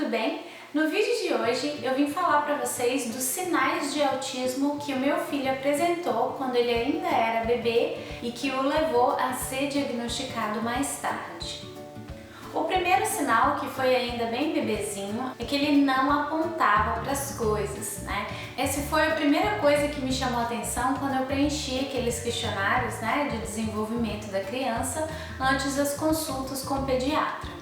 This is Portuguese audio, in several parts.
bem? No vídeo de hoje eu vim falar para vocês dos sinais de autismo que o meu filho apresentou quando ele ainda era bebê e que o levou a ser diagnosticado mais tarde. O primeiro sinal, que foi ainda bem bebezinho, é que ele não apontava para as coisas, né? Essa foi a primeira coisa que me chamou a atenção quando eu preenchi aqueles questionários, de desenvolvimento da criança antes das consultas com o pediatra.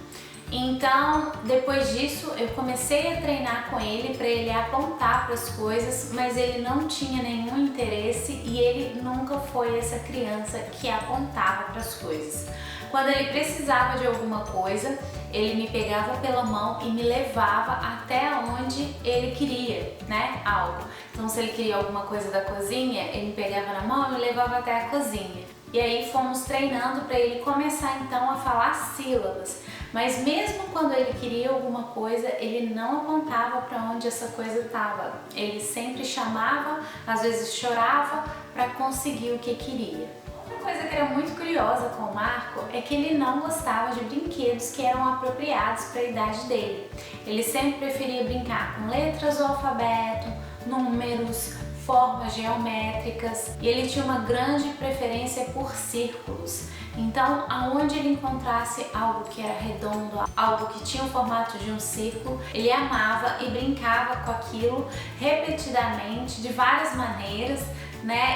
Então, depois disso, eu comecei a treinar com ele para ele apontar para as coisas, mas ele não tinha nenhum interesse e ele nunca foi essa criança que apontava para as coisas. Quando ele precisava de alguma coisa, ele me pegava pela mão e me levava até onde ele queria, algo. Então, se ele queria alguma coisa da cozinha, ele me pegava na mão e me levava até a cozinha. E aí fomos treinando para ele começar então a falar sílabas. Mas mesmo quando ele queria alguma coisa, ele não apontava para onde essa coisa estava. Ele sempre chamava, às vezes chorava para conseguir o que queria. Uma coisa que era muito curiosa com o Marco é que ele não gostava de brinquedos que eram apropriados para a idade dele. Ele sempre preferia brincar com letras do alfabeto, números, formas geométricas, e ele tinha uma grande preferência por círculos. Então, aonde ele encontrasse algo que era redondo, algo que tinha o formato de um círculo, ele amava e brincava com aquilo repetidamente, de várias maneiras,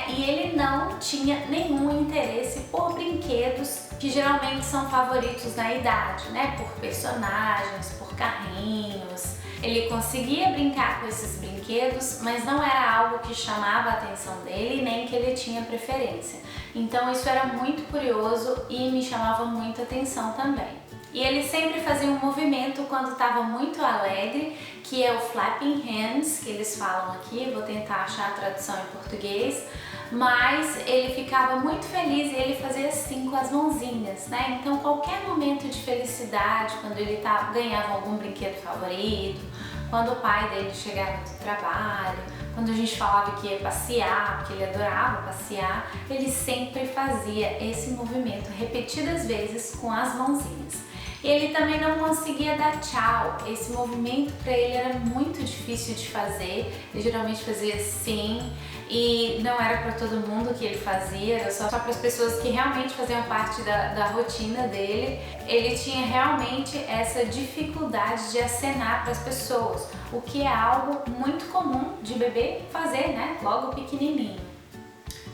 E ele não tinha nenhum interesse por brinquedos que geralmente são favoritos na idade, Por personagens, por carrinhos. Ele conseguia brincar com esses brinquedos, mas não era algo que chamava a atenção dele, nem que ele tinha preferência. Então isso era muito curioso e me chamava muita atenção também. E ele sempre fazia um movimento quando estava muito alegre, que é o flapping hands, que eles falam aqui, vou tentar achar a tradução em português, mas ele ficava muito feliz e ele fazia assim com as mãozinhas, Então qualquer momento de felicidade, quando ele ganhava algum brinquedo favorito, quando o pai dele chegava do trabalho, quando a gente falava que ia passear, porque ele adorava passear, ele sempre fazia esse movimento repetidas vezes com as mãozinhas. Ele também não conseguia dar tchau, esse movimento para ele era muito difícil de fazer, ele geralmente fazia assim e não era para todo mundo que ele fazia, era só para as pessoas que realmente faziam parte da rotina dele. Ele tinha realmente essa dificuldade de acenar para as pessoas, o que é algo muito comum de bebê fazer, Logo pequenininho.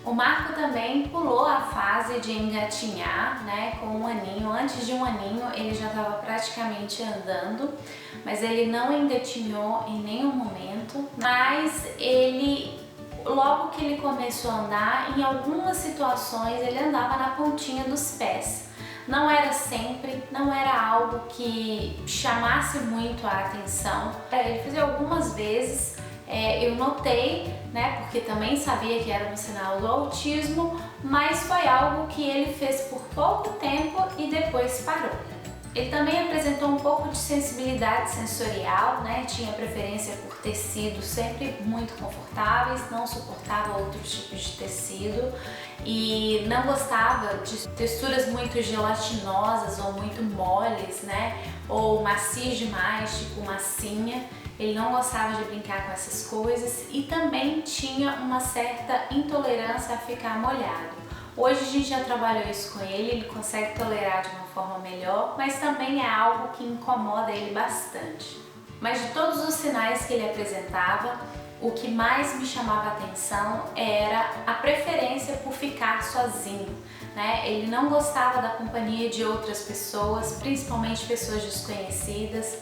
O Marco também pulou a fase de engatinhar, com 1 aninho. Antes de 1 aninho ele já estava praticamente andando, mas ele não engatinhou em nenhum momento. Mas logo que ele começou a andar, em algumas situações ele andava na pontinha dos pés. Não era sempre, não era algo que chamasse muito a atenção. Ele fazia algumas vezes. Eu notei, porque também sabia que era um sinal do autismo, mas foi algo que ele fez por pouco tempo e depois parou. Ele também apresentou um pouco de sensibilidade sensorial, tinha preferência por tecidos sempre muito confortáveis, não suportava outros tipos de tecido e não gostava de texturas muito gelatinosas ou muito moles, ou macias demais, tipo massinha. Ele não gostava de brincar com essas coisas e também tinha uma certa intolerância a ficar molhado. Hoje a gente já trabalhou isso com ele consegue tolerar de uma forma melhor, mas também é algo que incomoda ele bastante. Mas de todos os sinais que ele apresentava, o que mais me chamava a atenção era a preferência por ficar sozinho. Ele não gostava da companhia de outras pessoas, principalmente pessoas desconhecidas.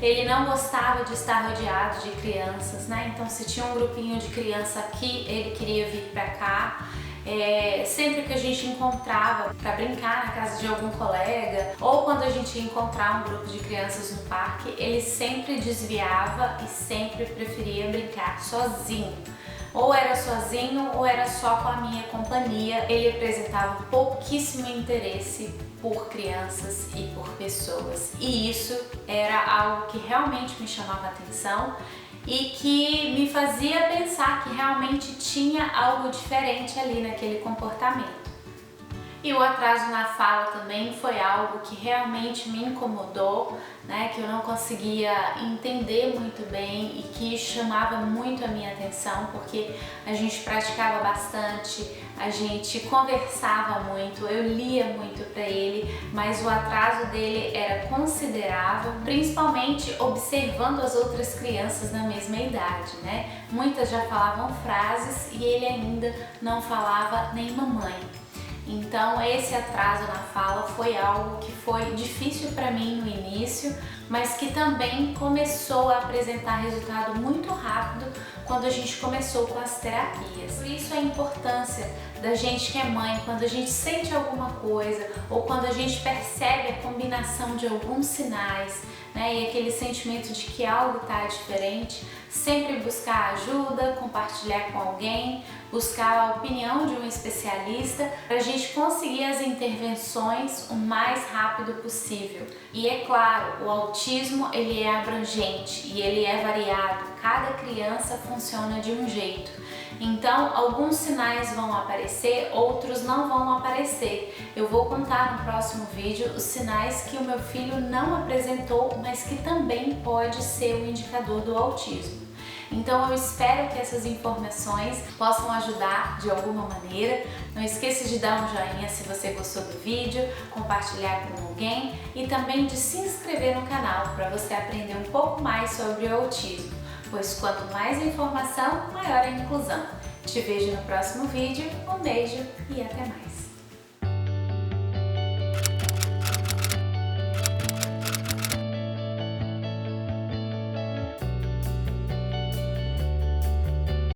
Ele não gostava de estar rodeado de crianças, Então se tinha um grupinho de criança aqui, ele queria vir para cá. Sempre que a gente encontrava para brincar na casa de algum colega ou quando a gente ia encontrar um grupo de crianças no parque, ele sempre desviava e sempre preferia brincar sozinho. Ou era sozinho ou era só com a minha companhia. Ele apresentava pouquíssimo interesse por crianças e por pessoas. E isso era algo que realmente me chamava a atenção e que me fazia pensar que realmente tinha algo diferente ali naquele comportamento. E o atraso na fala também foi algo que realmente me incomodou, né, que eu não conseguia entender muito bem e que chamava muito a minha atenção, porque a gente praticava bastante, a gente conversava muito, eu lia muito para ele, mas o atraso dele era considerável, principalmente observando as outras crianças na mesma idade, né? Muitas já falavam frases e ele ainda não falava nem mamãe. Então esse atraso na fala foi algo que foi difícil para mim no início, mas que também começou a apresentar resultado muito rápido quando a gente começou com as terapias. Por isso a importância da gente que é mãe, quando a gente sente alguma coisa ou quando a gente percebe a combinação de alguns sinais, né, e aquele sentimento de que algo está diferente, sempre buscar ajuda, compartilhar com alguém, buscar a opinião de um especialista para a gente conseguir as intervenções o mais rápido possível. E é claro, o autismo ele é abrangente e ele é variado, cada criança funciona de um jeito. Então, alguns sinais vão aparecer, outros não vão aparecer. Eu vou contar no próximo vídeo os sinais que o meu filho não apresentou, mas que também pode ser um indicador do autismo. Então eu espero que essas informações possam ajudar de alguma maneira. Não esqueça de dar um joinha se você gostou do vídeo, compartilhar com alguém e também de se inscrever no canal para você aprender um pouco mais sobre o autismo, pois quanto mais informação, maior a inclusão. Te vejo no próximo vídeo, um beijo e até mais!